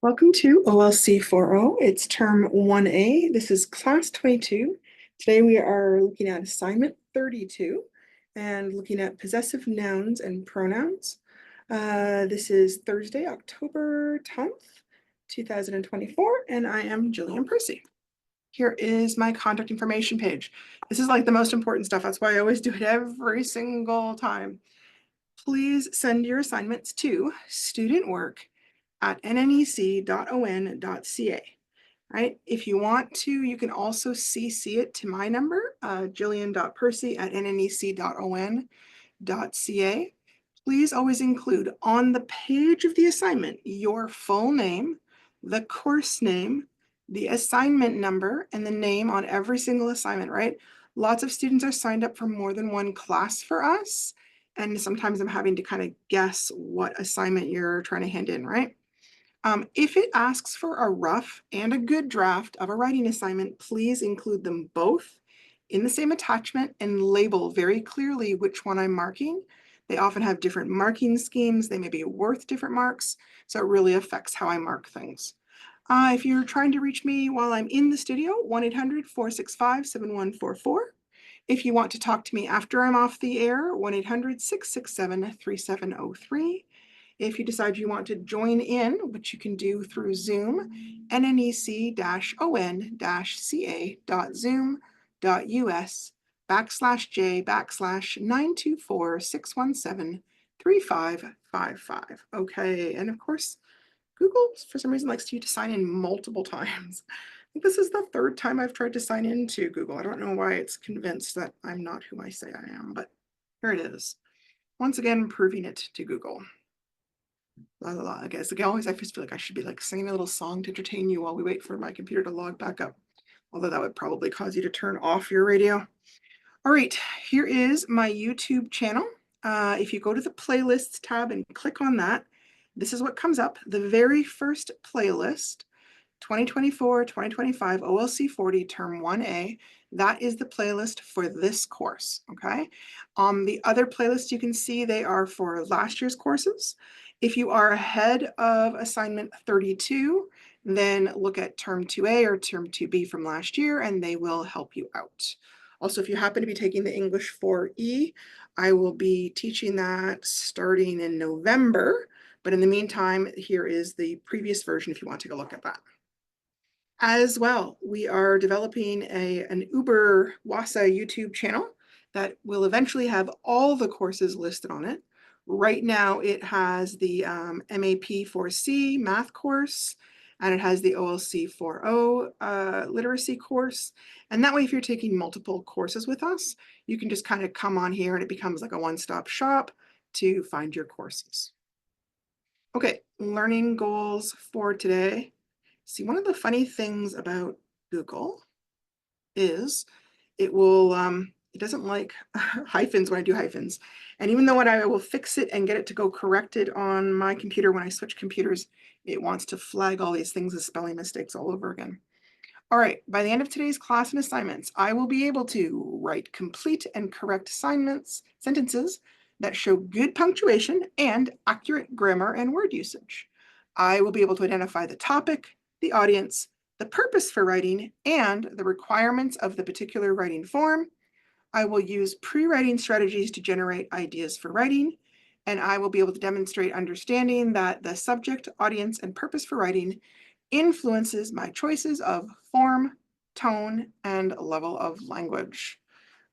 Welcome to OLC 4.0. It's term 1A. This is class 22. Today we are looking at assignment 32 and looking at possessive nouns and pronouns. This is Thursday, October 10th, 2024, and I am Jillian Percy. Here is my contact information page. This is like the most important stuff. That's why I always do it every single time. Please send your assignments to studentwork@nnec.on.ca. Right? If you want to, you can also CC it to my number, jillian.percy@nnec.on.ca. Please always include on the page of the assignment your full name, the course name, the assignment number, and the name on every single assignment, right? Lots of students are signed up for more than one class for us, and sometimes I'm having to kind of guess what assignment you're trying to hand in, right? If it asks for a rough and a good draft of a writing assignment, please include them both in the same attachment and label very clearly which one I'm marking. They often have different marking schemes. They may be worth different marks, so it really affects how I mark things. If you're trying to reach me while I'm in the studio, 1-800-465-7144. If you want to talk to me after I'm off the air, 1-800-667-3703. If you decide you want to join in, which you can do through Zoom, nnec-on-ca.zoom.us/j/924-617-3555. Okay, and of course, Google, for some reason, likes you to sign in multiple times. I think this is the third time I've tried to sign into Google. I don't know why it's convinced that I'm not who I say I am, but here it is. Once again, proving it to Google. La, la, la. I guess like, I just feel like I should be like singing a little song to entertain you while we wait for my computer to log back up. Although that would probably cause you to turn off your radio. All right, here is my YouTube channel. If you go to the playlists tab and click on that, this is what comes up. The very first playlist, 2024-2025 OLC 40 Term 1A. That is the playlist for this course, okay? The other playlists you can see, they are for last year's courses. If you are ahead of assignment 32, then look at Term 2A or Term 2B from last year, and they will help you out. Also, if you happen to be taking the English 4E, I will be teaching that starting in November. But in the meantime, here is the previous version if you want to take a look at that. As well, we are developing an Uber Wasa YouTube channel that will eventually have all the courses listed on it. Right now, it has the MAP 4C math course, and it has the OLC 4.0 literacy course. And that way, if you're taking multiple courses with us, you can just kind of come on here and it becomes like a one-stop shop to find your courses. Okay, learning goals for today. See, one of the funny things about Google is it doesn't like hyphens when I do hyphens. And even though I will fix it and get it to go corrected on my computer when I switch computers, it wants to flag all these things as spelling mistakes all over again. All right, by the end of today's class and assignments, I will be able to write complete and correct sentences that show good punctuation and accurate grammar and word usage. I will be able to identify the topic, the audience, the purpose for writing, and the requirements of the particular writing form. I will use pre-writing strategies to generate ideas for writing, and I will be able to demonstrate understanding that the subject, audience, and purpose for writing influences my choices of form, tone, and level of language.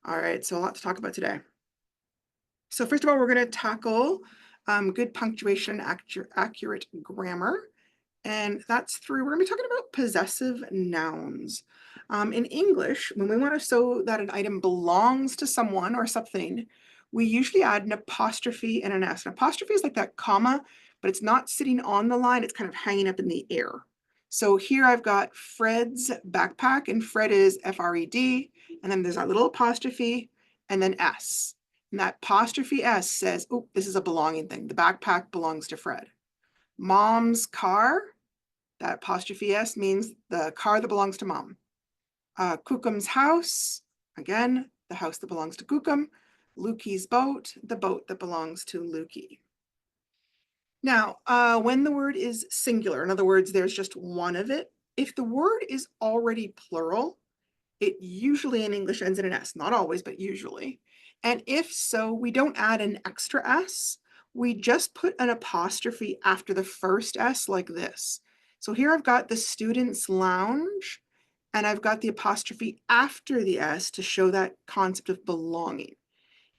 All right, so a lot to talk about today. So first of all, we're going to tackle good punctuation, accurate grammar. And that's through, we're going to be talking about possessive nouns. In English, when we want to show that an item belongs to someone or something, we usually add an apostrophe and an S. An apostrophe is like that comma, but it's not sitting on the line. It's kind of hanging up in the air. So here I've got Fred's backpack, and Fred is F-R-E-D, and then there's that little apostrophe, and then S. And that apostrophe S says, oh, this is a belonging thing. The backpack belongs to Fred. Mom's car, that apostrophe S means the car that belongs to mom. Kukum's house, again, the house that belongs to Kukum. Lukey's boat, the boat that belongs to Lukey. Now, when the word is singular, in other words, there's just one of it, if the word is already plural, it usually in English ends in an S, not always, but usually. And if so, we don't add an extra S. We just put an apostrophe after the first S like this. So here I've got the students' lounge, and I've got the apostrophe after the S to show that concept of belonging.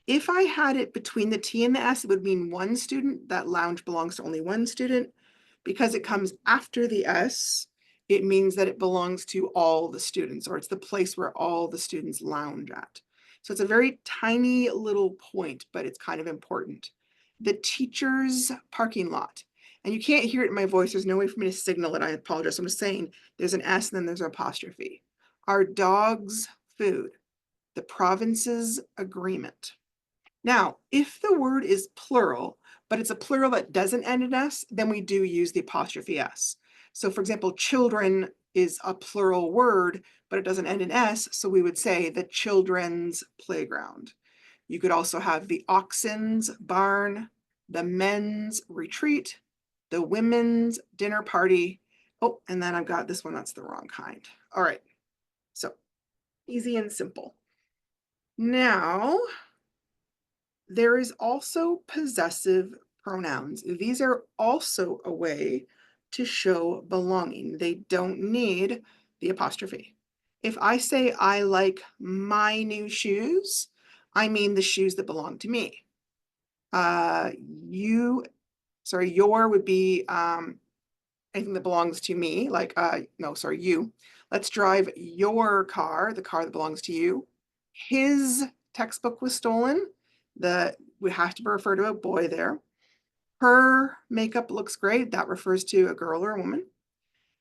If I had it between the T and the S, it would mean one student. That lounge belongs to only one student. Because it comes after the S, it means that it belongs to all the students, or it's the place where all the students lounge at. So it's a very tiny little point, but it's kind of important. The teacher's parking lot. And you can't hear it in my voice. There's no way for me to signal it. I apologize. I'm just saying there's an S and then there's an apostrophe. Our dog's food. The province's agreement. Now, if the word is plural, but it's a plural that doesn't end in S, then we do use the apostrophe S. So for example, children is a plural word, but it doesn't end in S, so we would say the children's playground. You could also have the oxen's barn, the men's retreat, the women's dinner party. Oh, and then I've got this one, that's the wrong kind. All right, so easy and simple. Now, there is also possessive pronouns. These are also a way to show belonging. They don't need the apostrophe. If I say I like my new shoes, I mean the shoes that belong to me. Your would be anything that belongs to me, like, you. Let's drive your car, the car that belongs to you. His textbook was stolen. We have to refer to a boy there. Her makeup looks great. That refers to a girl or a woman.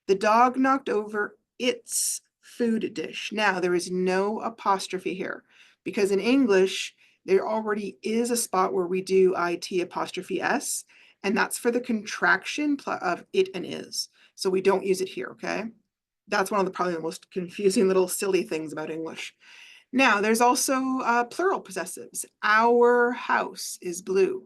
The dog knocked over its food dish. Now, there is no apostrophe here because in English, there already is a spot where we do it apostrophe s, and that's for the contraction of it and is. So we don't use it here, okay? That's one of the probably the most confusing little silly things about English. Now, there's also plural possessives. Our house is blue.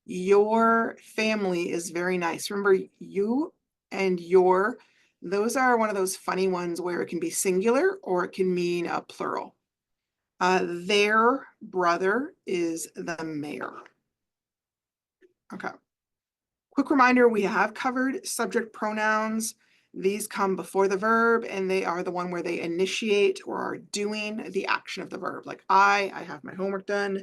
Your family is very nice. Remember, you and your, those are one of those funny ones where it can be singular or it can mean a plural. Their brother is the mayor. Okay. Quick reminder, we have covered subject pronouns. These come before the verb and they are the one where they initiate or are doing the action of the verb. Like I have my homework done.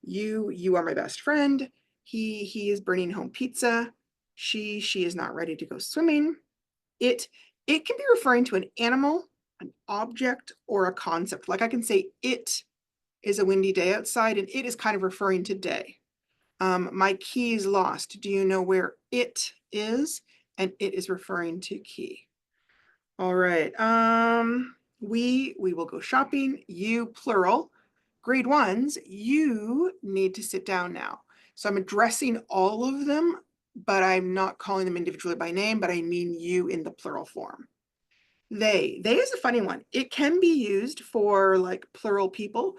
You are my best friend. He is bringing home pizza. She is not ready to go swimming. It can be referring to an animal, an object, or a concept. Like I can say it is a windy day outside and it is kind of referring to day. My key is lost. Do you know where it is? And it is referring to key. All right. We will go shopping. You, plural. Grade ones, you need to sit down now. So I'm addressing all of them, but I'm not calling them individually by name, but I mean you in the plural form. They is a funny one. It can be used for like plural people,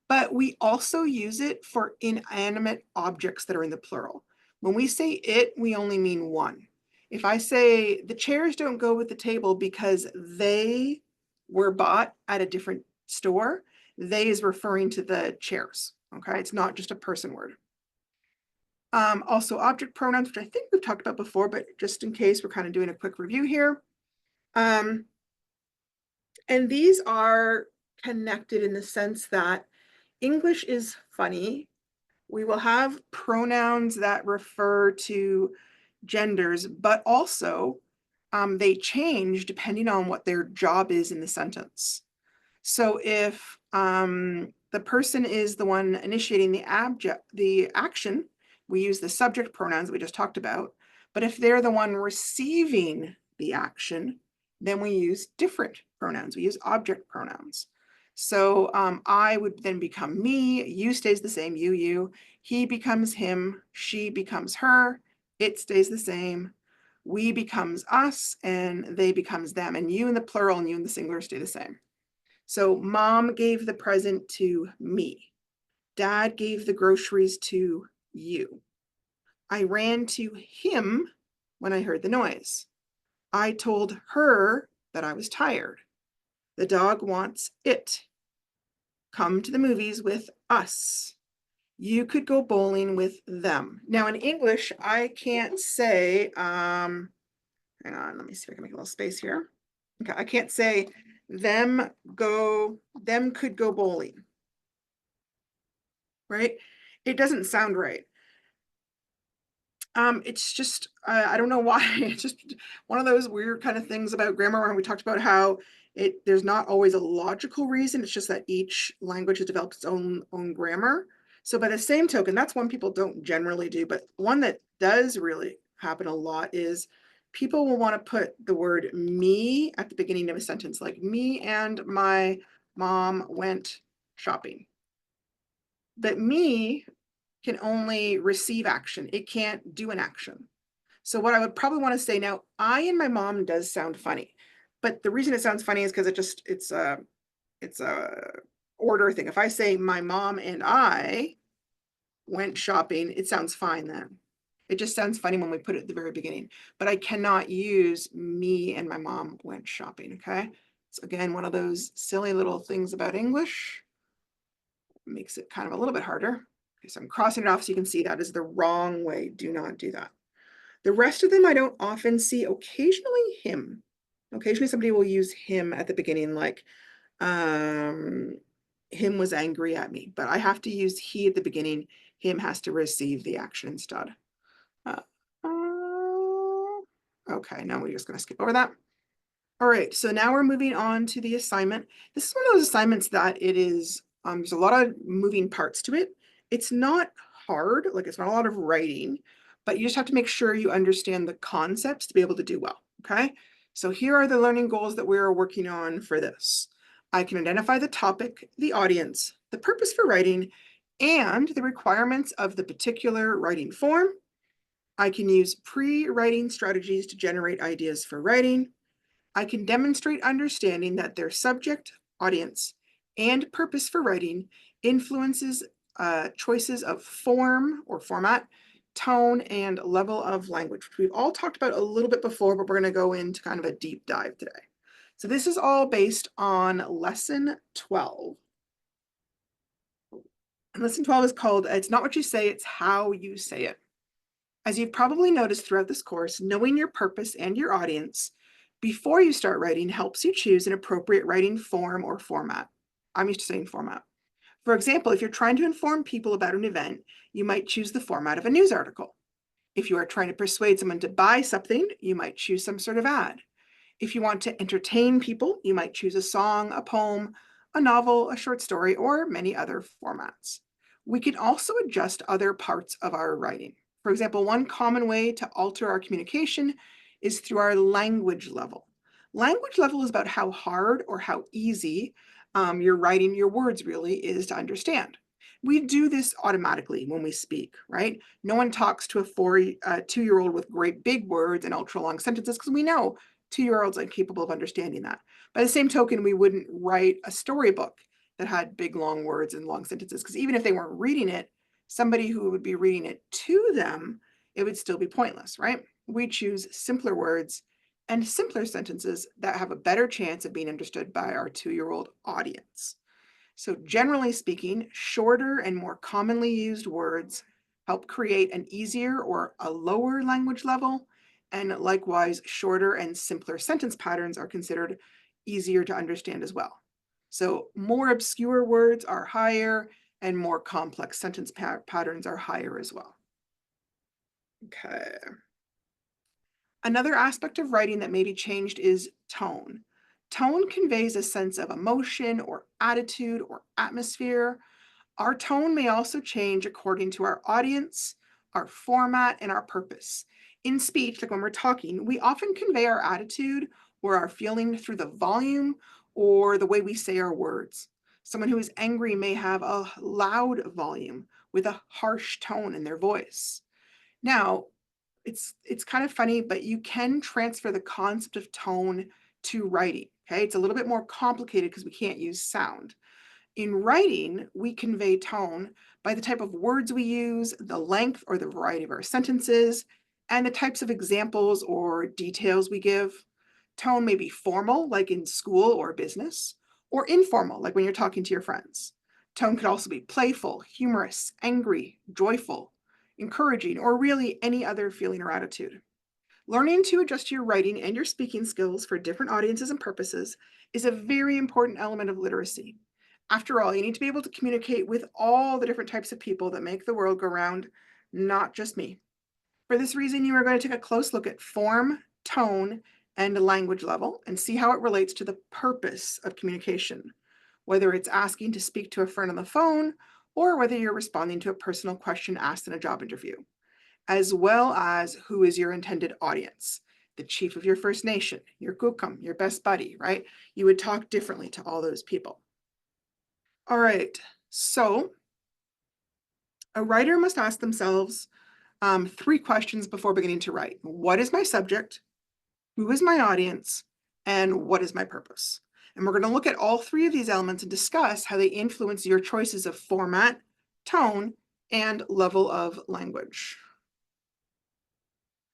but we also use it for inanimate objects that are in the plural. When we say it, we only mean one. If I say the chairs don't go with the table because they were bought at a different store, they is referring to the chairs, okay? It's not just a person word. Also object pronouns, which I think we've talked about before, but just in case, we're kind of doing a quick review here. And these are connected in the sense that English is funny. We will have pronouns that refer to genders, but also they change depending on what their job is in the sentence. So if the person is the one initiating the action, we use the subject pronouns we just talked about. But if they're the one receiving the action, then we use different pronouns. We use object pronouns. So I would then become me, you stays the same, you, he becomes him, she becomes her, it stays the same, we becomes us, and they becomes them. And you in the plural and you in the singular stay the same. So mom gave the present to me. Dad gave the groceries to you. I ran to him when I heard the noise. I told her that I was tired. The dog wants it. Come to the movies with us. You could go bowling with them. Now in English, I can't say, hang on, let me see if I can make a little space here. Okay, I can't say them could go bowling, right? It doesn't sound right. It's just, I don't know why. It's just one of those weird kind of things about grammar when we talked about how there's not always a logical reason. It's just that each language has developed its own grammar. So by the same token, that's one people don't generally do, but one that does really happen a lot is people will want to put the word me at the beginning of a sentence, like me and my mom went shopping. But me can only receive action. It can't do an action. So what I would probably want to say now, I and my mom does sound funny, but the reason it sounds funny is because it's a order thing. If I say my mom and I went shopping, it sounds fine then. It just sounds funny when we put it at the very beginning, but I cannot use me and my mom went shopping, okay? So again, one of those silly little things about English makes it kind of a little bit harder. Okay, so I'm crossing it off so you can see that is the wrong way. Do not do that. The rest of them I don't often see. Occasionally him. Occasionally somebody will use him at the beginning, like him was angry at me, but I have to use he at the beginning. Him has to receive the action instead. Uh, okay, now we're just going to skip over that. All right, so now we're moving on to the assignment. This is one of those assignments that it is, there's a lot of moving parts to it. It's not hard, like it's not a lot of writing, but you just have to make sure you understand the concepts to be able to do well, okay? So here are the learning goals that we're working on for this. I can identify the topic, the audience, the purpose for writing, and the requirements of the particular writing form. I can use pre-writing strategies to generate ideas for writing. I can demonstrate understanding that their subject, audience, and purpose for writing influences choices of form or format, tone, and level of language, which we've all talked about a little bit before, but we're going to go into kind of a deep dive today. So this is all based on lesson 12. And lesson 12 is called, It's Not What You Say, It's How You Say It. As you've probably noticed throughout this course, knowing your purpose and your audience before you start writing helps you choose an appropriate writing form or format. I'm used to saying format. For example, if you're trying to inform people about an event, you might choose the format of a news article. If you are trying to persuade someone to buy something, you might choose some sort of ad. If you want to entertain people, you might choose a song, a poem, a novel, a short story, or many other formats. We can also adjust other parts of our writing. For example, one common way to alter our communication is through our language level. Language level is about how hard or how easy your writing, your words really is to understand. We do this automatically when we speak, right? No one talks to a 2-year-old with great big words and ultra long sentences because we know 2-year-olds are capable of understanding that. By the same token, we wouldn't write a storybook that had big, long words and long sentences, because even if they weren't reading it, somebody who would be reading it to them, it would still be pointless, right? We choose simpler words and simpler sentences that have a better chance of being understood by our 2-year-old audience. So generally speaking, shorter and more commonly used words help create an easier or a lower language level. And likewise, shorter and simpler sentence patterns are considered easier to understand as well. So more obscure words are higher and more complex sentence patterns are higher as well. Okay. Another aspect of writing that may be changed is tone. Tone conveys a sense of emotion or attitude or atmosphere. Our tone may also change according to our audience, our format, and our purpose. In speech, like when we're talking, we often convey our attitude or our feeling through the volume or the way we say our words. Someone who is angry may have a loud volume with a harsh tone in their voice. Now, it's kind of funny, but you can transfer the concept of tone to writing. Okay, it's a little bit more complicated because we can't use sound. In writing, we convey tone by the type of words we use, the length or the variety of our sentences, and the types of examples or details we give. Tone may be formal, like in school or business, or informal, like when you're talking to your friends. Tone could also be playful, humorous, angry, joyful, encouraging, or really any other feeling or attitude. Learning to adjust your writing and your speaking skills for different audiences and purposes is a very important element of literacy. After all, you need to be able to communicate with all the different types of people that make the world go round, not just me. For this reason, you are going to take a close look at form, tone, and language level and see how it relates to the purpose of communication, whether it's asking to speak to a friend on the phone or whether you're responding to a personal question asked in a job interview, as well as who is your intended audience, the chief of your First Nation, your kukum, your best buddy, right? You would talk differently to all those people. All right, so a writer must ask themselves 3 questions before beginning to write. What is my subject? Who is my audience? And what is my purpose? And we're going to look at all 3 of these elements and discuss how they influence your choices of format, tone, and level of language.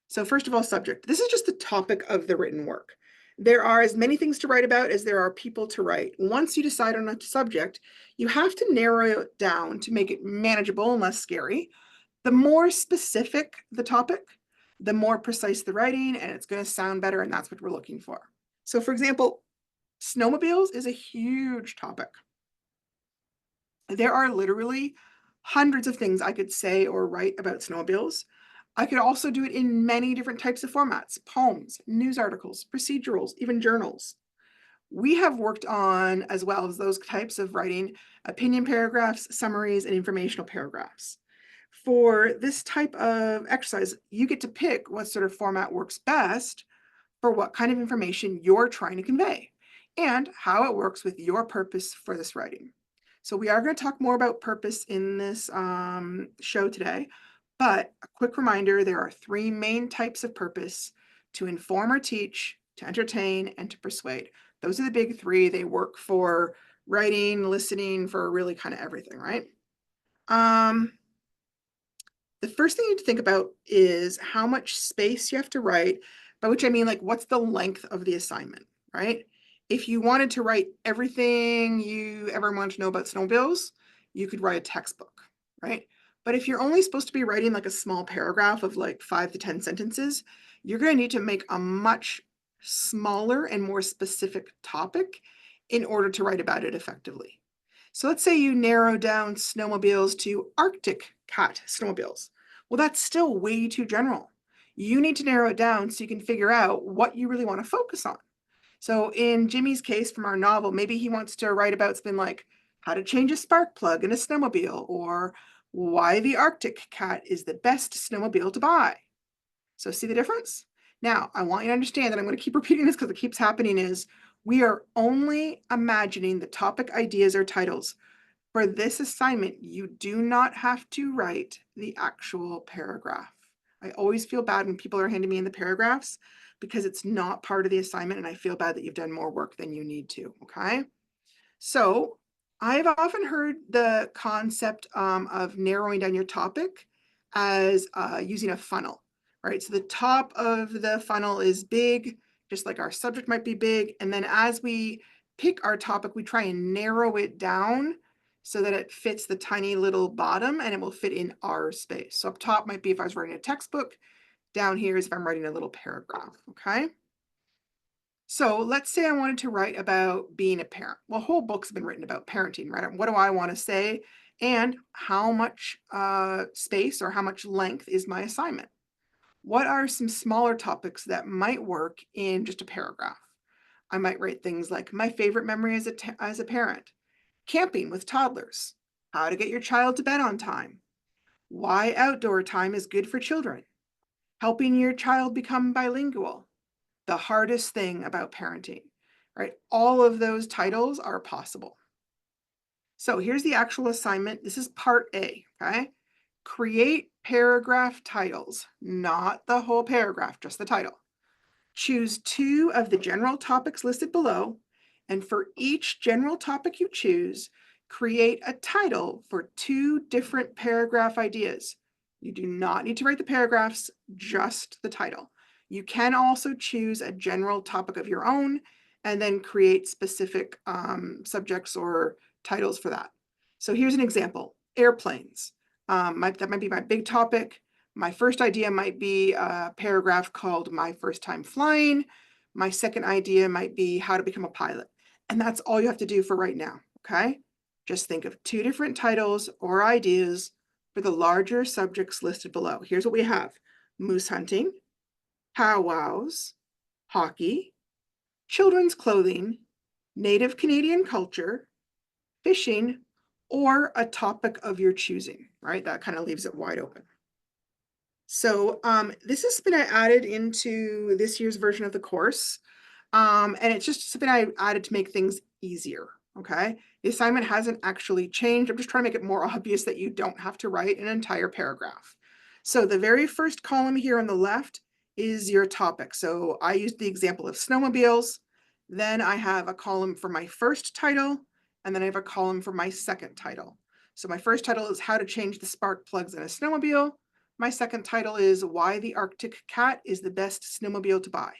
So first of all, subject. This is just the topic of the written work. There are as many things to write about as there are people to write. Once you decide on a subject, you have to narrow it down to make it manageable and less scary. The more specific the topic, the more precise the writing, and it's going to sound better, and that's what we're looking for. So for example, snowmobiles is a huge topic. There are literally hundreds of things I could say or write about snowmobiles. I could also do it in many different types of formats: poems, news articles, procedurals, even journals. We have worked on, as well as those types of writing, opinion paragraphs, summaries, and informational paragraphs. For this type of exercise, you get to pick what sort of format works best for what kind of information you're trying to convey and how it works with your purpose for this writing. So we are going to talk more about purpose in this show today, but a quick reminder, there are 3 main types of purpose: to inform or teach, to entertain, and to persuade. Those are the big 3. They work for writing, listening, for really kind of everything, right? The first thing you need to think about is how much space you have to write, by which I mean, like, what's the length of the assignment, right? If you wanted to write everything you ever wanted to know about snowmobiles, you could write a textbook, right? But if you're only supposed to be writing like a small paragraph of like 5 to 10 sentences, you're going to need to make a much smaller and more specific topic in order to write about it effectively. So let's say you narrow down snowmobiles to Arctic cat snowmobiles. Well, that's still way too general. You need to narrow it down so you can figure out what you really want to focus on. So in Jimmy's case from our novel, maybe he wants to write about something like how to change a spark plug in a snowmobile, or why the Arctic cat is the best snowmobile to buy. So see the difference? Now, I want you to understand that I'm going to keep repeating this because it keeps happening, is we are only imagining the topic ideas or titles. For this assignment, you do not have to write the actual paragraph. I always feel bad when people are handing me in the paragraphs because it's not part of the assignment, and I feel bad that you've done more work than you need to, okay? So I've often heard the concept of narrowing down your topic as using a funnel, right? So the top of the funnel is big, just like our subject might be big. And then as we pick our topic, we try and narrow it down so that it fits the tiny little bottom and it will fit in our space. So up top might be if I was writing a textbook, down here is if I'm writing a little paragraph, okay? So let's say I wanted to write about being a parent. Well, whole books have been written about parenting, right? What do I want to say? And how much space or how much length is my assignment? What are some smaller topics that might work in just a paragraph? I might write things like my favorite memory as a parent, camping with toddlers, how to get your child to bed on time, why outdoor time is good for children, helping your child become bilingual, the hardest thing about parenting, right? All of those titles are possible. So here's the actual assignment. This is part A, okay? Create paragraph titles, not the whole paragraph, just the title. Choose 2 of the general topics listed below, and for each general topic you choose, create a title for 2 different paragraph ideas. You do not need to write the paragraphs, just the title. You can also choose a general topic of your own and then create specific subjects or titles for that. So here's an example, airplanes. That might be my big topic. My first idea might be a paragraph called My First Time Flying. My second idea might be how to become a pilot. And that's all you have to do for right now, okay? Just think of 2 different titles or ideas for the larger subjects listed below. Here's what we have: moose hunting, powwows, hockey, children's clothing, Native Canadian culture, fishing, or a topic of your choosing, right? That kind of leaves it wide open. So this has been added into this year's version of the course. And it's just something I added to make things easier, okay? The assignment hasn't actually changed. I'm just trying to make it more obvious that you don't have to write an entire paragraph. So the very first column here on the left is your topic. So I used the example of snowmobiles. Then I have a column for my first title, and then I have a column for my second title. So my first title is how to change the spark plugs in a snowmobile. My second title is why the Arctic cat is the best snowmobile to buy.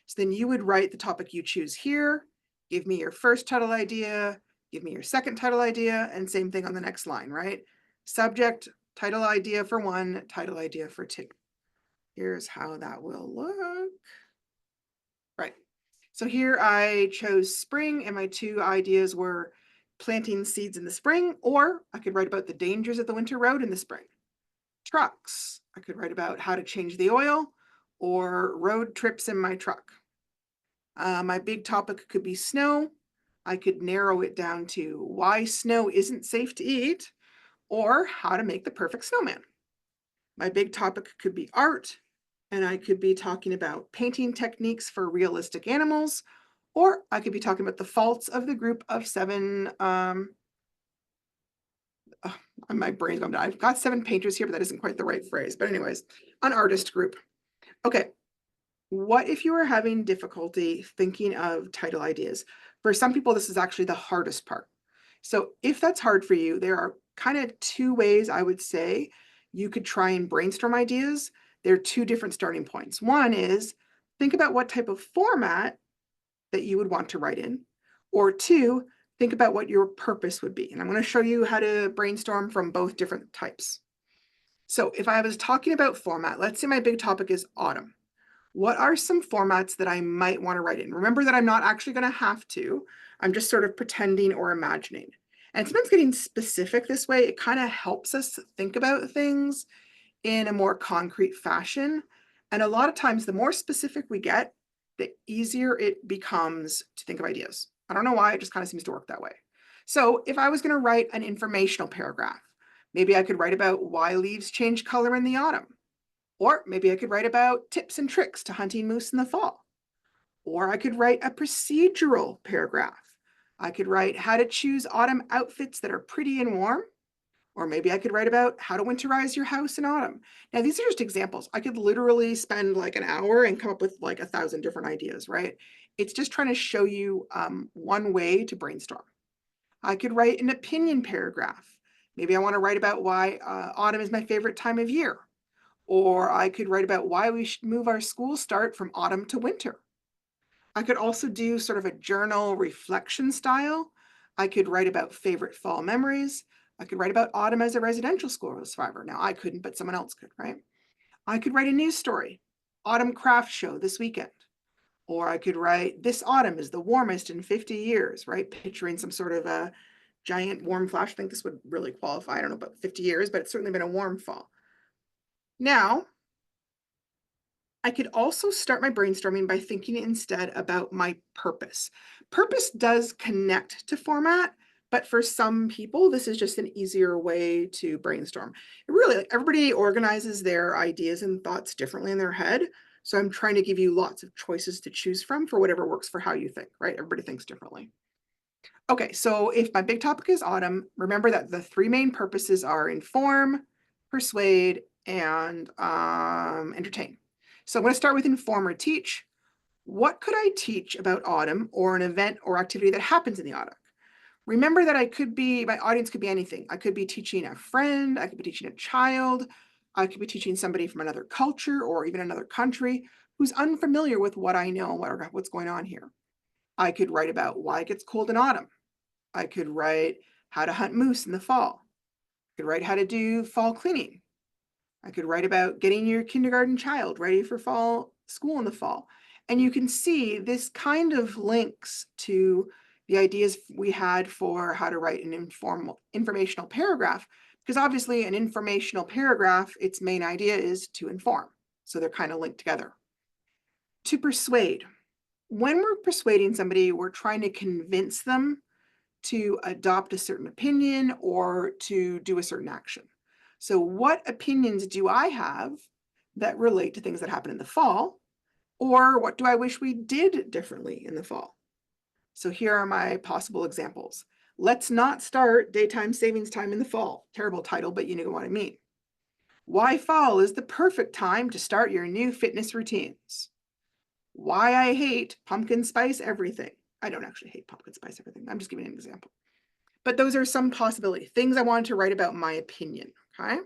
So then you would write the topic you choose here, give me your first title idea, give me your second title idea, and same thing on the next line, right? Subject, title idea for 1, title idea for 2. Here's how that will look. Right. So here I chose spring, and my 2 ideas were planting seeds in the spring, or I could write about the dangers of the winter road in the spring. Trucks, I could write about how to change the oil, or road trips in my truck. My big topic could be snow. I could narrow it down to why snow isn't safe to eat, or how to make the perfect snowman. My big topic could be art, and I could be talking about painting techniques for realistic animals, or I could be talking about the faults of the group of 7, my brain's gone down. I've got 7 painters here, but that isn't quite the right phrase. But anyways, an artist group. Okay, what if you are having difficulty thinking of title ideas? For some people, this is actually the hardest part. So if that's hard for you, there are kind of 2 ways I would say you could try and brainstorm ideas. There are 2 different starting points. One is think about what type of format that you would want to write in, or 2, think about what your purpose would be. And I'm going to show you how to brainstorm from both different types. So if I was talking about format, let's say my big topic is autumn. What are some formats that I might want to write in? Remember that I'm not actually going to have to. I'm just sort of pretending or imagining. And sometimes getting specific this way, it kind of helps us think about things in a more concrete fashion. And a lot of times, the more specific we get, the easier it becomes to think of ideas. I don't know why, it just kind of seems to work that way. So if I was going to write an informational paragraph, maybe I could write about why leaves change color in the autumn. Or maybe I could write about tips and tricks to hunting moose in the fall. Or I could write a procedural paragraph. I could write how to choose autumn outfits that are pretty and warm. Or maybe I could write about how to winterize your house in autumn. Now, these are just examples. I could literally spend like an hour and come up with like 1,000 different ideas, right? It's just trying to show you one way to brainstorm. I could write an opinion paragraph. Maybe I want to write about why autumn is my favorite time of year. Or I could write about why we should move our school start from autumn to winter. I could also do sort of a journal reflection style. I could write about favorite fall memories. I could write about autumn as a residential school survivor. Now I couldn't, but someone else could, right? I could write a news story, autumn craft show this weekend. Or I could write, this autumn is the warmest in 50 years, right? Picturing some sort of a giant warm flash. I think this would really qualify. I don't know about 50 years, but it's certainly been a warm fall. Now, I could also start my brainstorming by thinking instead about my purpose. Purpose does connect to format, but for some people, this is just an easier way to brainstorm. Really, everybody organizes their ideas and thoughts differently in their head. So I'm trying to give you lots of choices to choose from for whatever works for how you think, right? Everybody thinks differently. Okay, so if my big topic is autumn, remember that the 3 main purposes are inform, persuade, and entertain. So I'm going to start with inform or teach. What could I teach about autumn or an event or activity that happens in the autumn? Remember that my audience could be anything. I could be teaching a friend, I could be teaching a child, I could be teaching somebody from another culture or even another country who's unfamiliar with what I know or what's going on here. I could write about why it gets cold in autumn. I could write how to hunt moose in the fall. I could write how to do fall cleaning. I could write about getting your kindergarten child ready for fall school in the fall. And you can see this kind of links to the ideas we had for how to write an informational paragraph, because obviously an informational paragraph, its main idea is to inform. So they're kind of linked together. To persuade. When we're persuading somebody, we're trying to convince them to adopt a certain opinion or to do a certain action. So what opinions do I have that relate to things that happen in the fall? Or what do I wish we did differently in the fall? So here are my possible examples. Let's not start daytime savings time in the fall. Terrible title, but you know what I mean. Why fall is the perfect time to start your new fitness routines. Why I hate pumpkin spice everything. I don't actually hate pumpkin spice everything. I'm just giving an example. But those are some possibilities, things I wanted to write about my opinion, okay?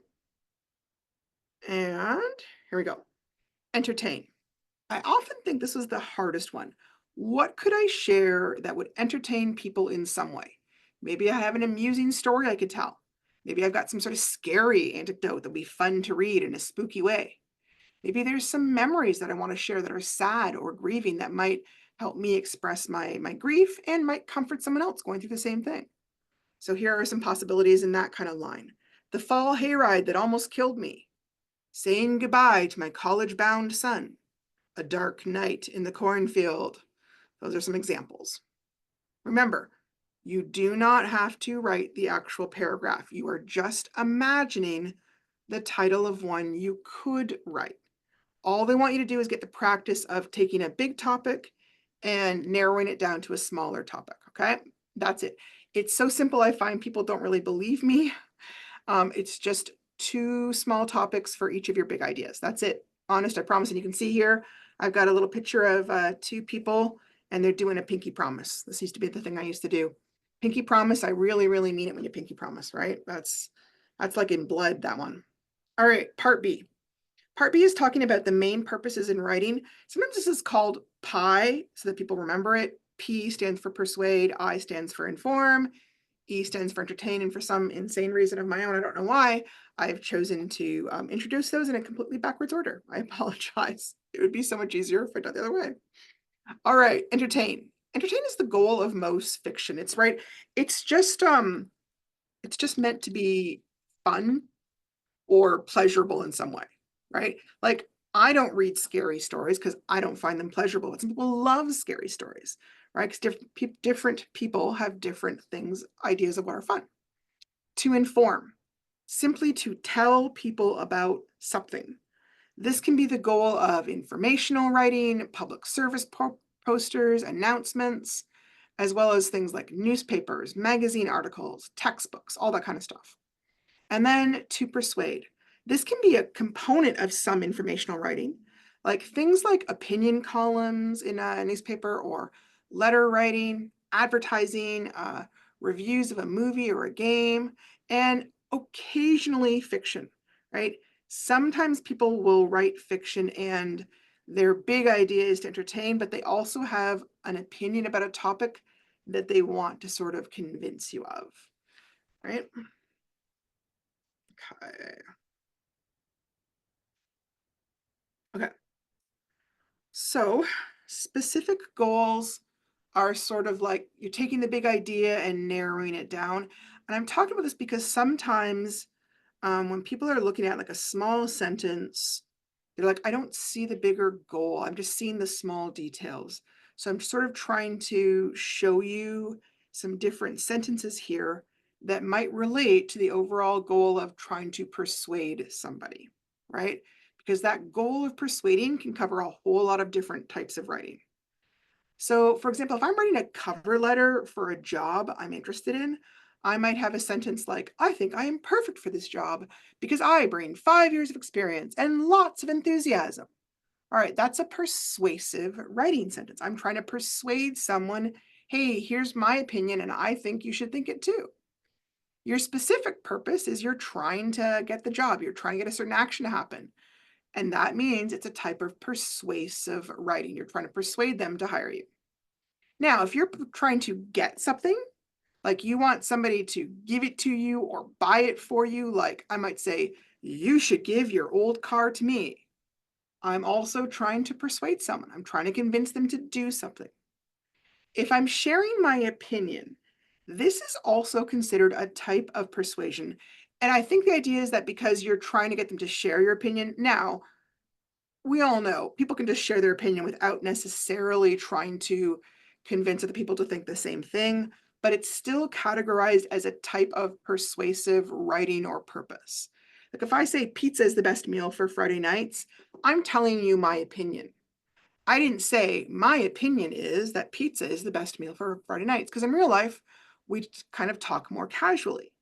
And here we go. Entertain. I often think this was the hardest one. What could I share that would entertain people in some way? Maybe I have an amusing story I could tell. Maybe I've got some sort of scary anecdote that'll be fun to read in a spooky way. Maybe there's some memories that I want to share that are sad or grieving that might help me express my grief and might comfort someone else going through the same thing. So here are some possibilities in that kind of line. The fall hayride that almost killed me. Saying goodbye to my college-bound son. A dark night in the cornfield. Those are some examples. Remember, you do not have to write the actual paragraph. You are just imagining the title of one you could write. All they want you to do is get the practice of taking a big topic and narrowing it down to a smaller topic, okay? That's it. It's so simple, I find people don't really believe me. It's just 2 small topics for each of your big ideas. That's it. Honest, I promise. And you can see here, I've got a little picture of 2 people and they're doing a pinky promise. This used to be the thing I used to do. Pinky promise, I really, really mean it when you pinky promise, right? That's like in blood, that one. All right, part B. Part B is talking about the main purposes in writing. Sometimes this is called PI so that people remember it. P stands for persuade, I stands for inform, E stands for entertain, and for some insane reason of my own, I don't know why, I've chosen to introduce those in a completely backwards order. I apologize. It would be so much easier if I did it the other way. All right, entertain. Entertain is the goal of most fiction. It's right. It's just meant to be fun or pleasurable in some way, right? Like I don't read scary stories because I don't find them pleasurable, but some people love scary stories, right? Because different people have different things, ideas of what are fun. To inform, simply to tell people about something. This can be the goal of informational writing, public service posters, announcements, as well as things like newspapers, magazine articles, textbooks, all that kind of stuff. And then to persuade. This can be a component of some informational writing, like things like opinion columns in a newspaper or letter writing, advertising, reviews of a movie or a game, and occasionally fiction, right? Sometimes people will write fiction and their big idea is to entertain, but they also have an opinion about a topic that they want to sort of convince you of, right? Okay. Okay. So specific goals are sort of like you're taking the big idea and narrowing it down. And I'm talking about this because sometimes when people are looking at like a small sentence, they're like, I don't see the bigger goal. I'm just seeing the small details. So I'm sort of trying to show you some different sentences here that might relate to the overall goal of trying to persuade somebody, right? Because that goal of persuading can cover a whole lot of different types of writing. So for example, if I'm writing a cover letter for a job I'm interested in, I might have a sentence like, I think I am perfect for this job because I bring 5 years of experience and lots of enthusiasm. All right, that's a persuasive writing sentence. I'm trying to persuade someone hey, here's my opinion, and I think you should think it too. Your specific purpose is you're trying to get the job, you're trying to get a certain action to happen. And that means it's a type of persuasive writing. You're trying to persuade them to hire you. Now, if you're trying to get something, like you want somebody to give it to you or buy it for you, like I might say, you should give your old car to me. I'm also trying to persuade someone. I'm trying to convince them to do something. If I'm sharing my opinion, this is also considered a type of persuasion. And I think the idea is that because you're trying to get them to share your opinion, now we all know people can just share their opinion without necessarily trying to convince other people to think the same thing, but it's still categorized as a type of persuasive writing or purpose. Like if I say pizza is the best meal for Friday nights, I'm telling you my opinion. I didn't say my opinion is that pizza is the best meal for Friday nights, because in real life, we kind of talk more casually.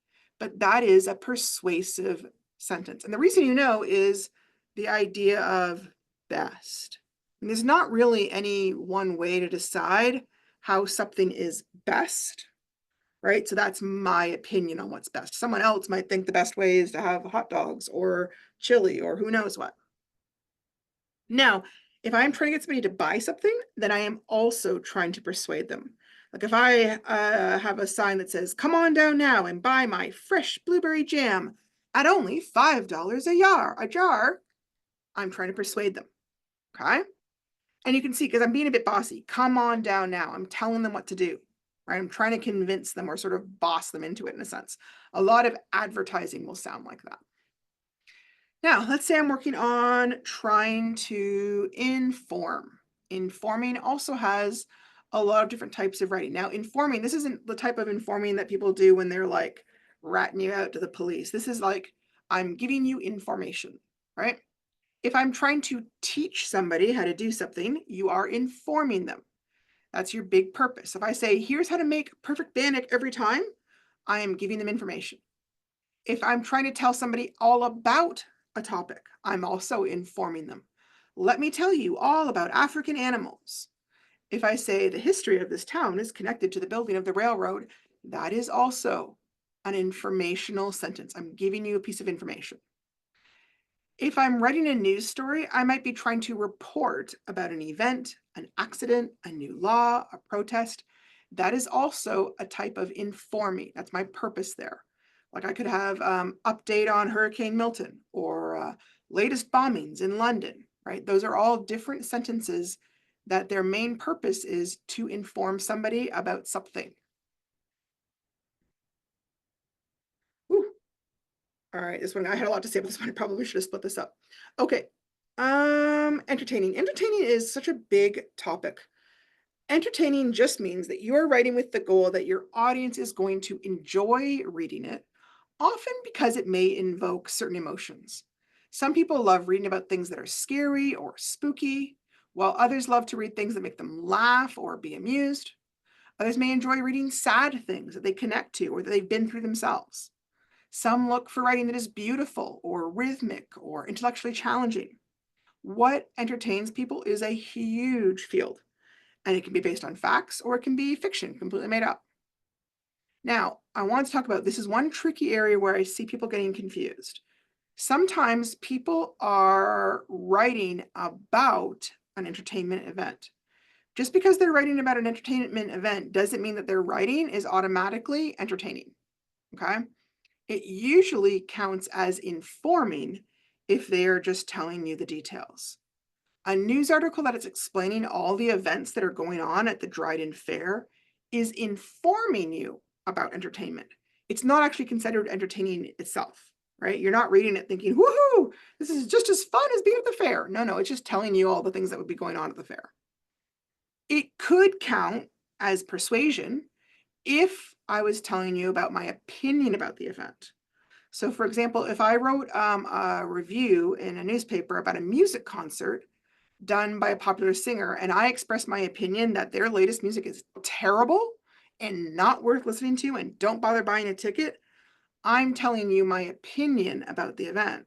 But that is a persuasive sentence. And the reason you know is the idea of best. And there's not really any one way to decide how something is best, right? So that's my opinion on what's best. Someone else might think the best way is to have hot dogs or chili or who knows what. Now, if I'm trying to get somebody to buy something, then I am also trying to persuade them. Like if I have a sign that says, come on down now and buy my fresh blueberry jam at only $5 a jar, I'm trying to persuade them, okay? And you can see, because I'm being a bit bossy, come on down now. I'm telling them what to do, right? I'm trying to convince them or sort of boss them into it in a sense. A lot of advertising will sound like that. Now, let's say I'm working on trying to inform. Informing also has a lot of different types of writing. Now, informing, this isn't the type of informing that people do when they're like ratting you out to the police. This is like, I'm giving you information, right? If I'm trying to teach somebody how to do something, you are informing them. That's your big purpose. If I say, here's how to make perfect bannock every time, I am giving them information. If I'm trying to tell somebody all about a topic, I'm also informing them. Let me tell you all about African animals. If I say the history of this town is connected to the building of the railroad, that is also an informational sentence. I'm giving you a piece of information. If I'm writing a news story, I might be trying to report about an event, an accident, a new law, a protest. That is also a type of informing. That's my purpose there. Like I could have update on Hurricane Milton or latest bombings in London, right? Those are all different sentences that their main purpose is to inform somebody about something. Whew. All right, this one, I had a lot to say about this one. I probably should have split this up. Okay. Entertaining. Entertaining is such a big topic. Entertaining just means that you are writing with the goal that your audience is going to enjoy reading it, often because it may invoke certain emotions. Some people love reading about things that are scary or spooky, while others love to read things that make them laugh or be amused. Others may enjoy reading sad things that they connect to or that they've been through themselves. Some look for writing that is beautiful or rhythmic or intellectually challenging. What entertains people is a huge field, and it can be based on facts or it can be fiction, completely made up. Now, I want to talk about this is one tricky area where I see people getting confused. Sometimes people are writing about an entertainment event. Just because they're writing about an entertainment event doesn't mean that their writing is automatically entertaining. Okay? It usually counts as informing if they are just telling you the details. A news article that is explaining all the events that are going on at the Dryden Fair is informing you about entertainment. It's not actually considered entertaining itself, right? You're not reading it thinking, woohoo, this is just as fun as being at the fair. No, it's just telling you all the things that would be going on at the fair. It could count as persuasion if I was telling you about my opinion about the event. So for example, if I wrote a review in a newspaper about a music concert done by a popular singer, and I expressed my opinion that their latest music is terrible and not worth listening to and don't bother buying a ticket, I'm telling you my opinion about the event.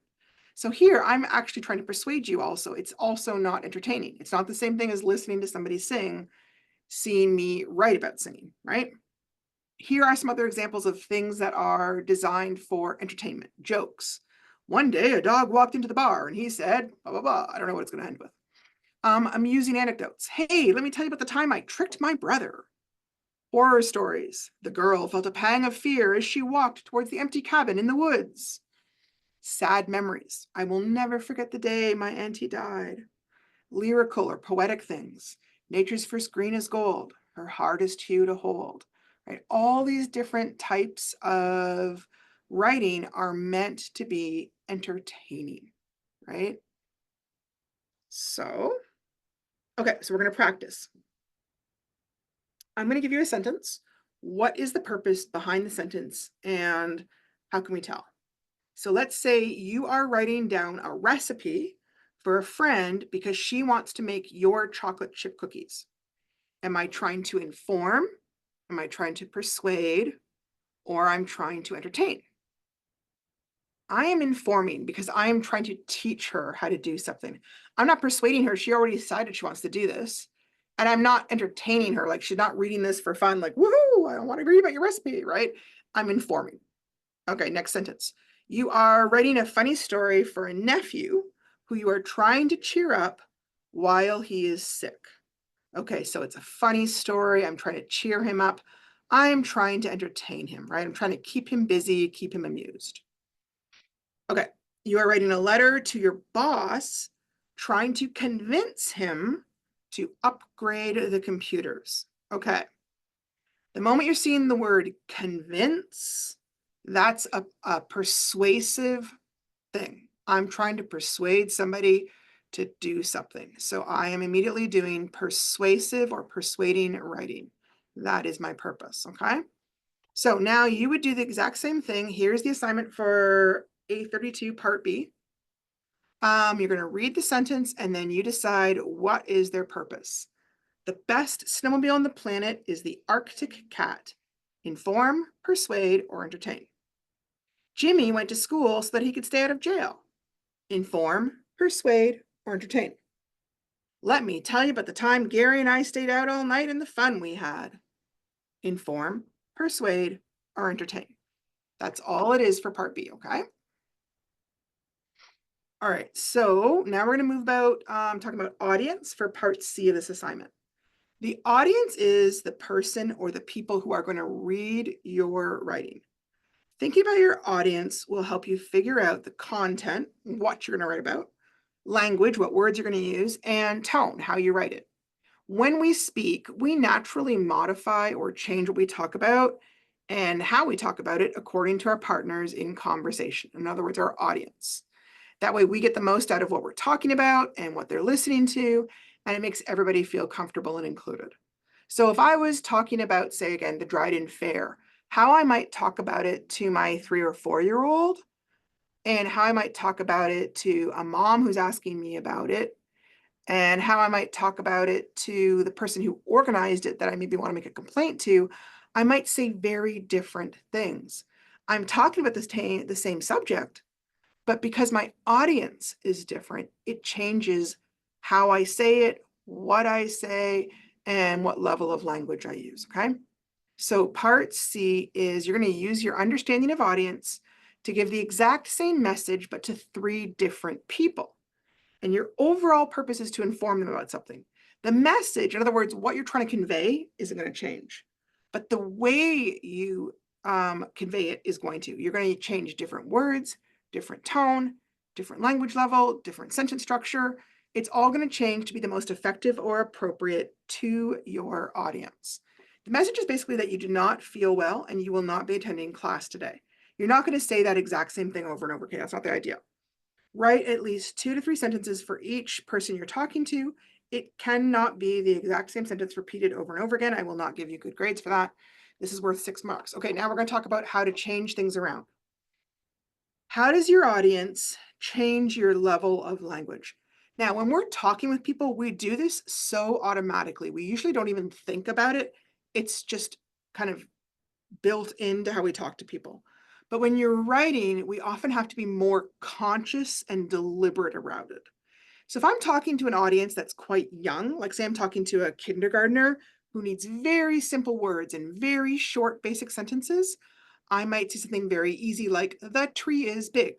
So here I'm actually trying to persuade you also. It's also not entertaining. It's not the same thing as listening to somebody sing. seeing me write about singing, right? Here are some other examples of things that are designed for entertainment, jokes. One day a dog walked into the bar and he said, blah, blah, blah. I don't know what it's going to end with. Amusing anecdotes. Hey, let me tell you about the time I tricked my brother. Horror stories. The girl felt a pang of fear as she walked towards the empty cabin in the woods. Sad memories. I will never forget the day my auntie died. Lyrical or poetic things. Nature's first green is gold, her hardest hue to hold. Right? All these different types of writing are meant to be entertaining, right? So, okay, so we're going to practice. I'm going to give you a sentence. What is the purpose behind the sentence and how can we tell? So let's say you are writing down a recipe for a friend because she wants to make your chocolate chip cookies. Am I trying to inform? Am I trying to persuade? Or I'm trying to entertain? I am informing because I am trying to teach her how to do something. I'm not persuading her. She already decided she wants to do this. And I'm not entertaining her. Like she's not reading this for fun, like, woohoo, I don't want to read about your recipe, right? I'm informing. Okay, next sentence. You are writing a funny story for a nephew who you are trying to cheer up while he is sick. Okay, so it's a funny story. I'm trying to cheer him up. I'm trying to entertain him, right? I'm trying to keep him busy, keep him amused. Okay, you are writing a letter to your boss, trying to convince him to upgrade the computers. Okay, the moment you're seeing the word convince, that's a persuasive thing. I'm trying to persuade somebody to do something. So I am immediately doing persuasive or persuading writing. That is my purpose, okay? So now you would do the exact same thing. Here's the assignment for A32 Part B. You're going to read the sentence and then you decide what is their purpose. The best snowmobile on the planet is the Arctic Cat. Inform, persuade, or entertain. Jimmy went to school so that he could stay out of jail. Inform, persuade, or entertain. Let me tell you about the time Gary and I stayed out all night and the fun we had. Inform, persuade, or entertain. That's all it is for Part B, okay? All right, so now we're going to move about talking about audience for Part C of this assignment. The audience is the person or the people who are going to read your writing. Thinking about your audience will help you figure out the content, what you're going to write about, language, what words you're going to use, and tone, how you write it. When we speak, we naturally modify or change what we talk about and how we talk about it according to our partners in conversation. In other words, our audience. That way we get the most out of what we're talking about and what they're listening to, and it makes everybody feel comfortable and included. So if I was talking about, say again, the Dryden Fair, how I might talk about it to my 3 or 4-year-old, and how I might talk about it to a mom who's asking me about it, and how I might talk about it to the person who organized it that I maybe want to make a complaint to, I might say very different things. I'm talking about the same subject, but because my audience is different, it changes how I say it, what I say, and what level of language I use, okay? So part C is you're going to use your understanding of audience to give the exact same message, but to 3 different people. And your overall purpose is to inform them about something. The message, in other words, what you're trying to convey isn't going to change, but the way you convey it is going to. You're going to change different words, different tone, different language level, different sentence structure. It's all going to change to be the most effective or appropriate to your audience. The message is basically that you do not feel well and you will not be attending class today. You're not going to say that exact same thing over and over. Okay, that's not the idea. Write at least 2 to 3 sentences for each person you're talking to. It cannot be the exact same sentence repeated over and over again. I will not give you good grades for that. This is worth 6 marks. Okay, now we're going to talk about how to change things around. How does your audience change your level of language? Now, when we're talking with people, we do this so automatically. We usually don't even think about it. It's just kind of built into how we talk to people. But when you're writing, we often have to be more conscious and deliberate around it. So if I'm talking to an audience that's quite young, like say I'm talking to a kindergartner, who needs very simple words and very short basic sentences, I might say something very easy like, the tree is big.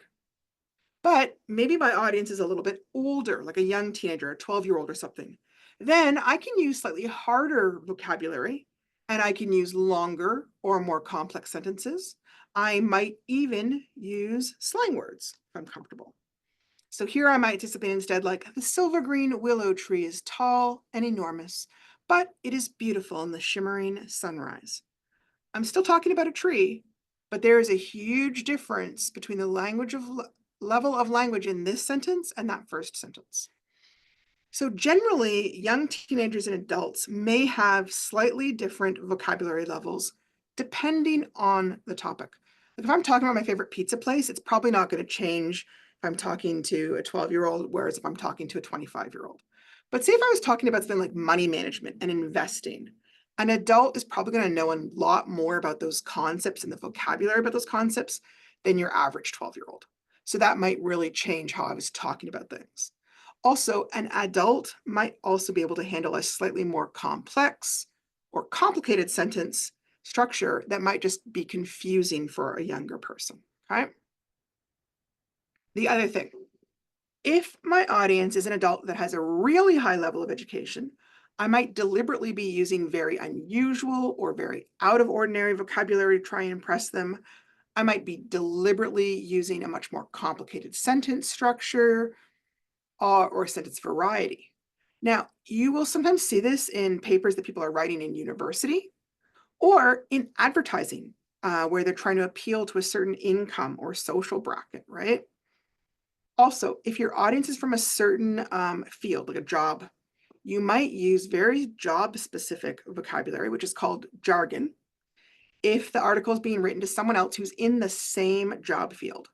But maybe my audience is a little bit older, like a young teenager, a 12-year-old or something. Then I can use slightly harder vocabulary and I can use longer or more complex sentences. I might even use slang words if I'm comfortable. So here I might say something instead like, the silver green willow tree is tall and enormous, but it is beautiful in the shimmering sunrise. I'm still talking about a tree, but there is a huge difference between the level of language in this sentence and that first sentence. So generally, young teenagers and adults may have slightly different vocabulary levels depending on the topic. Like if I'm talking about my favorite pizza place, it's probably not going to change if I'm talking to a 12-year-old, whereas if I'm talking to a 25-year-old. But say if I was talking about something like money management and investing, an adult is probably going to know a lot more about those concepts and the vocabulary about those concepts than your average 12-year-old. So that might really change how I was talking about things. Also, an adult might also be able to handle a slightly more complex or complicated sentence structure that might just be confusing for a younger person, okay? The other thing, if my audience is an adult that has a really high level of education, I might deliberately be using very unusual or very out of ordinary vocabulary to try and impress them. I might be deliberately using a much more complicated sentence structure or sentence variety. Now, you will sometimes see this in papers that people are writing in university or in advertising, where they're trying to appeal to a certain income or social bracket, right? Also, if your audience is from a certain field, like a job, you might use very job-specific vocabulary, which is called jargon, if the article is being written to someone else who's in the same job field.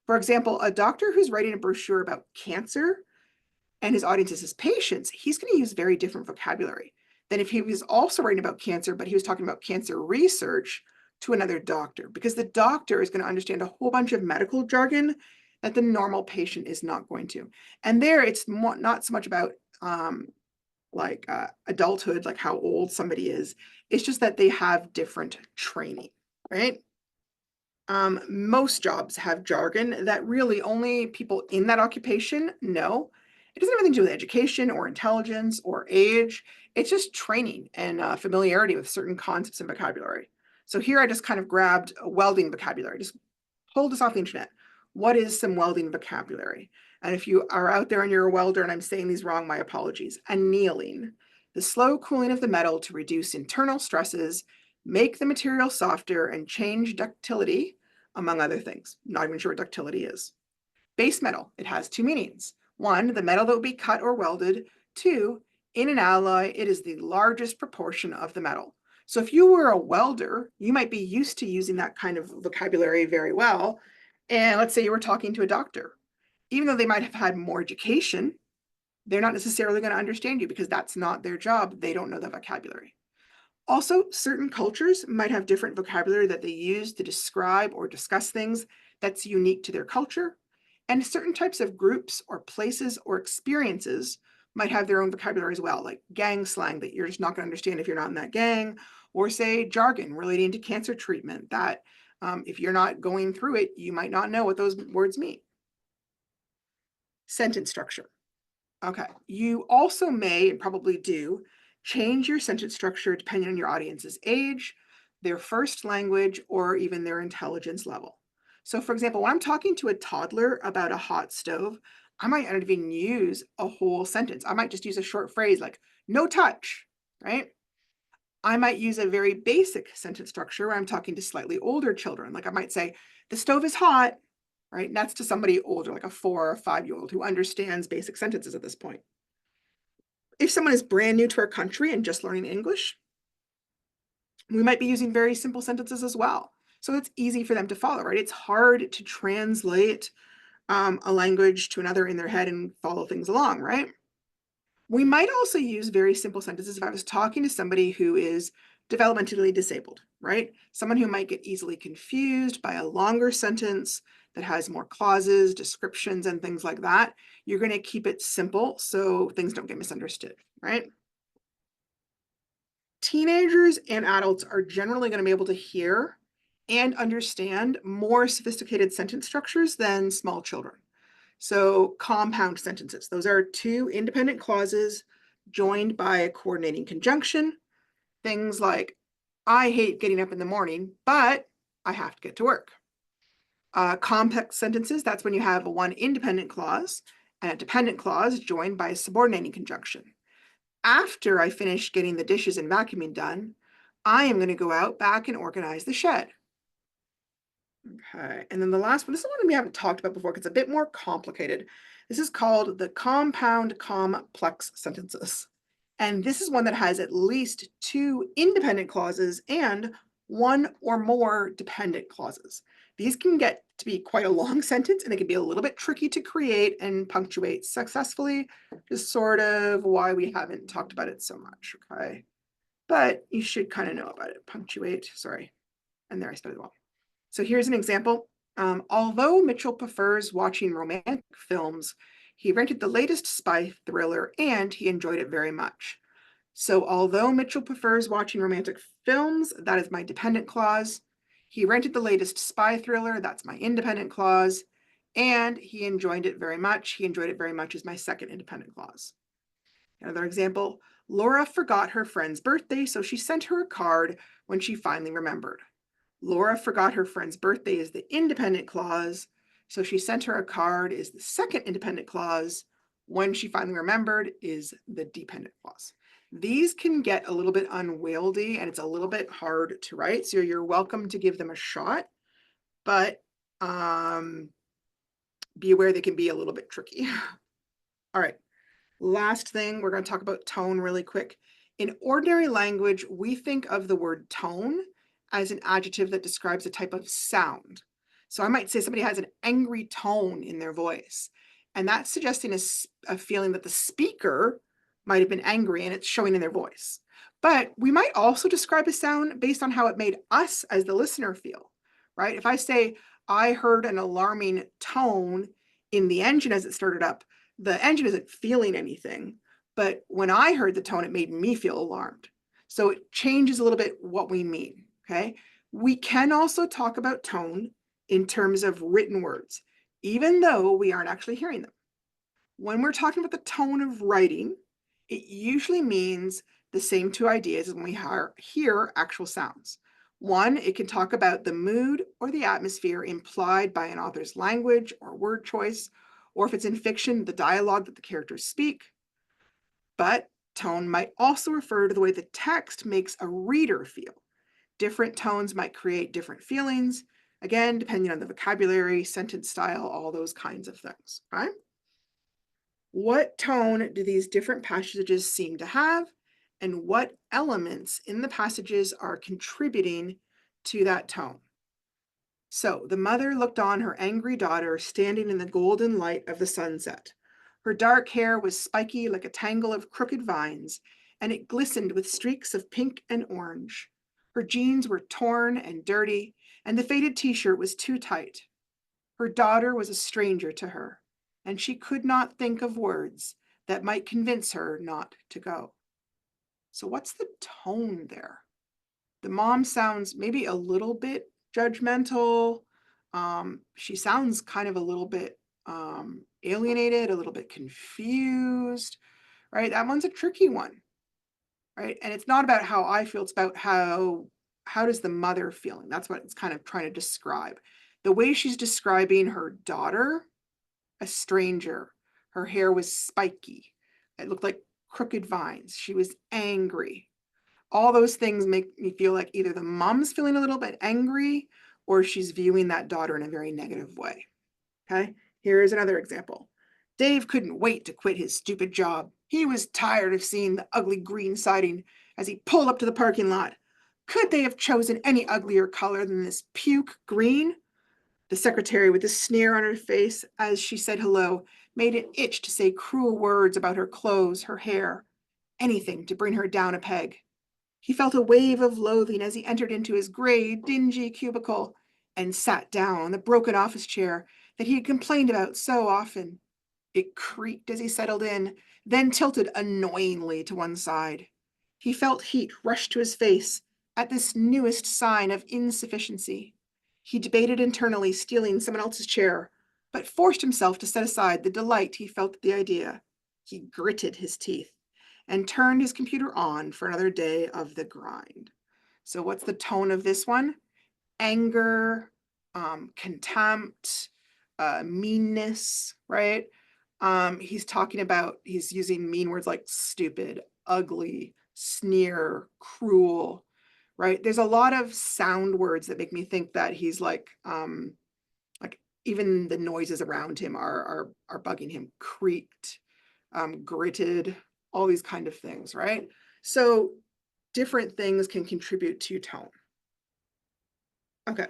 For example, a doctor who's writing a brochure about cancer and his audience is his patients, he's going to use very different vocabulary than if he was also writing about cancer, but he was talking about cancer research to another doctor, because the doctor is going to understand a whole bunch of medical jargon that the normal patient is not going to. And there, it's not so much about adulthood, like how old somebody is. It's just that they have different training, right? Most jobs have jargon that really only people in that occupation know. It doesn't have anything to do with education or intelligence or age. It's just training and familiarity with certain concepts and vocabulary. So here I just kind of grabbed a welding vocabulary, just pulled this off the internet. What is some welding vocabulary? And if you are out there and you're a welder and I'm saying these wrong, my apologies. Annealing, the slow cooling of the metal to reduce internal stresses, make the material softer, and change ductility, among other things. Not even sure what ductility is. Base metal, it has two meanings. One, the metal that will be cut or welded. Two, in an alloy, it is the largest proportion of the metal. So if you were a welder, you might be used to using that kind of vocabulary very well. And let's say you were talking to a doctor. Even though they might have had more education, they're not necessarily going to understand you because that's not their job. They don't know the vocabulary. Also, certain cultures might have different vocabulary that they use to describe or discuss things that's unique to their culture. And certain types of groups or places or experiences might have their own vocabulary as well, like gang slang that you're just not going to understand if you're not in that gang, or say jargon relating to cancer treatment that if you're not going through it, you might not know what those words mean. Sentence structure. Okay, you also may and probably do change your sentence structure depending on your audience's age, their first language, or even their intelligence level. So for example, when I'm talking to a toddler about a hot stove, I might not even use a whole sentence. I might just use a short phrase like, no touch, right? I might use a very basic sentence structure when I'm talking to slightly older children. Like I might say, the stove is hot, right? And that's to somebody older, like a 4 or 5-year-old who understands basic sentences at this point. If someone is brand new to our country and just learning English, we might be using very simple sentences as well. So it's easy for them to follow, right? It's hard to translate a language to another in their head and follow things along, right? We might also use very simple sentences if I was talking to somebody who is developmentally disabled, right? Someone who might get easily confused by a longer sentence that has more clauses, descriptions, and things like that. You're going to keep it simple so things don't get misunderstood, right? teenagers and adults are generally going to be able to hear and understand more sophisticated sentence structures than small children. So compound sentences, those are two independent clauses joined by a coordinating conjunction. Things like, I hate getting up in the morning, but I have to get to work. Complex sentences, that's when you have one independent clause and a dependent clause joined by a subordinating conjunction. After I finish getting the dishes and vacuuming done, I am going to go out back and organize the shed. Okay, and then the last one, this is one we haven't talked about before because it's a bit more complicated. This is called the compound complex sentences. And this is one that has at least two independent clauses and one or more dependent clauses. These can get to be quite a long sentence and they can be a little bit tricky to create and punctuate successfully, just sort of why we haven't talked about it so much, okay? But you should kind of know about it. Punctuate, sorry. And there I spelled it wrong. So here's an example. Although Mitchell prefers watching romantic films, he rented the latest spy thriller and he enjoyed it very much. So although Mitchell prefers watching romantic films, that is my dependent clause. He rented the latest spy thriller, that's my independent clause. And he enjoyed it very much. He enjoyed it very much is my second independent clause. Another example, Laura forgot her friend's birthday, so she sent her a card when she finally remembered. Laura forgot her friend's birthday is the independent clause, so she sent her a card is the second independent clause. When she finally remembered is the dependent clause. These can get a little bit unwieldy and it's a little bit hard to write, so you're welcome to give them a shot, but be aware they can be a little bit tricky. All right, last thing, we're going to talk about tone really quick. In ordinary language, we think of the word tone as an adjective that describes a type of sound. So I might say somebody has an angry tone in their voice, and that's suggesting a feeling that the speaker might have been angry and it's showing in their voice. But we might also describe a sound based on how it made us as the listener feel, right? If I say, I heard an alarming tone in the engine as it started up, the engine isn't feeling anything, but when I heard the tone, it made me feel alarmed. So it changes a little bit what we mean, okay? We can also talk about tone in terms of written words, even though we aren't actually hearing them. When we're talking about the tone of writing, it usually means the same two ideas as when we hear actual sounds. One, it can talk about the mood or the atmosphere implied by an author's language or word choice, or if it's in fiction, the dialogue that the characters speak. But tone might also refer to the way the text makes a reader feel. Different tones might create different feelings, again, depending on the vocabulary, sentence style, all those kinds of things, right? What tone do these different passages seem to have? And what elements in the passages are contributing to that tone? So the mother looked on her angry daughter standing in the golden light of the sunset. Her dark hair was spiky like a tangle of crooked vines, and it glistened with streaks of pink and orange. Her jeans were torn and dirty, and the faded t-shirt was too tight. Her daughter was a stranger to her, and she could not think of words that might convince her not to go. So what's the tone there? The mom sounds maybe a little bit judgmental. She sounds kind of a little bit alienated, a little bit confused, right? That one's a tricky one, right? And it's not about how I feel, it's about how does the mother feeling? That's what it's kind of trying to describe. The way she's describing her daughter, a stranger, her hair was spiky. It looked like crooked vines. She was angry. All those things make me feel like either the mom's feeling a little bit angry or she's viewing that daughter in a very negative way. Okay, here's another example. Dave couldn't wait to quit his stupid job. He was tired of seeing the ugly green siding as he pulled up to the parking lot. Could they have chosen any uglier color than this puke green? The secretary, with a sneer on her face as she said hello, made it itch to say cruel words about her clothes, her hair, anything to bring her down a peg. He felt a wave of loathing as he entered into his gray, dingy cubicle and sat down on the broken office chair that he had complained about so often. It creaked as he settled in, then tilted annoyingly to one side. He felt heat rush to his face at this newest sign of insufficiency. He debated internally stealing someone else's chair, but forced himself to set aside the delight he felt at the idea. He gritted his teeth and turned his computer on for another day of the grind. So what's the tone of this one? Anger, contempt, meanness, right? He's using mean words like stupid, ugly, sneer, cruel, right? There's a lot of sound words that make me think that he's like even the noises around him are bugging him. Creaked, gritted, all these kind of things, right? So different things can contribute to tone. Okay.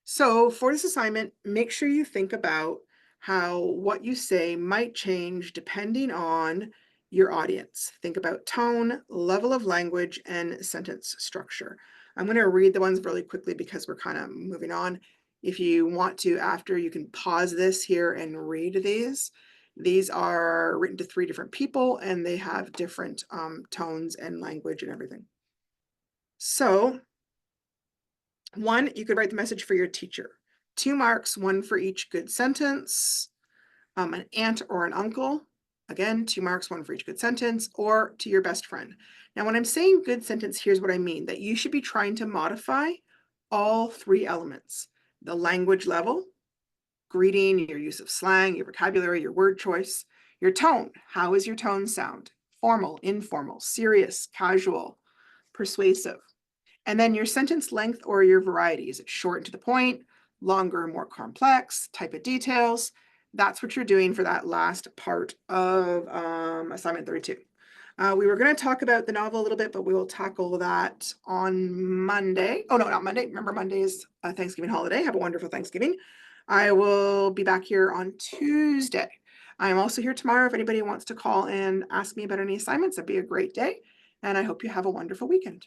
So for this assignment, make sure you think about how what you say might change depending on your audience. Think about tone, level of language, and sentence structure. I'm going to read the ones really quickly because we're kind of moving on. If you want to, after, you can pause this here and read these. These are written to 3 different people and they have different tones and language and everything. So 1, you could write the message for your teacher. 2 marks, 1 for each good sentence. An aunt or an uncle, again, 2 marks, 1 for each good sentence, or to your best friend. Now, when I'm saying good sentence, here's what I mean, that you should be trying to modify all 3 elements: the language level, greeting, your use of slang, your vocabulary, your word choice, your tone. How is your tone sound? Formal, informal, serious, casual, persuasive. And then your sentence length or your variety. Is it short and to the point, longer, more complex, type of details? That's what you're doing for that last part of assignment 32. We were going to talk about the novel a little bit, but we will tackle that on Monday. Oh, no, not Monday. Remember, Monday is a Thanksgiving holiday. Have a wonderful Thanksgiving. I will be back here on Tuesday. I'm also here tomorrow if anybody wants to call and ask me about any assignments. That'd be a great day. And I hope you have a wonderful weekend.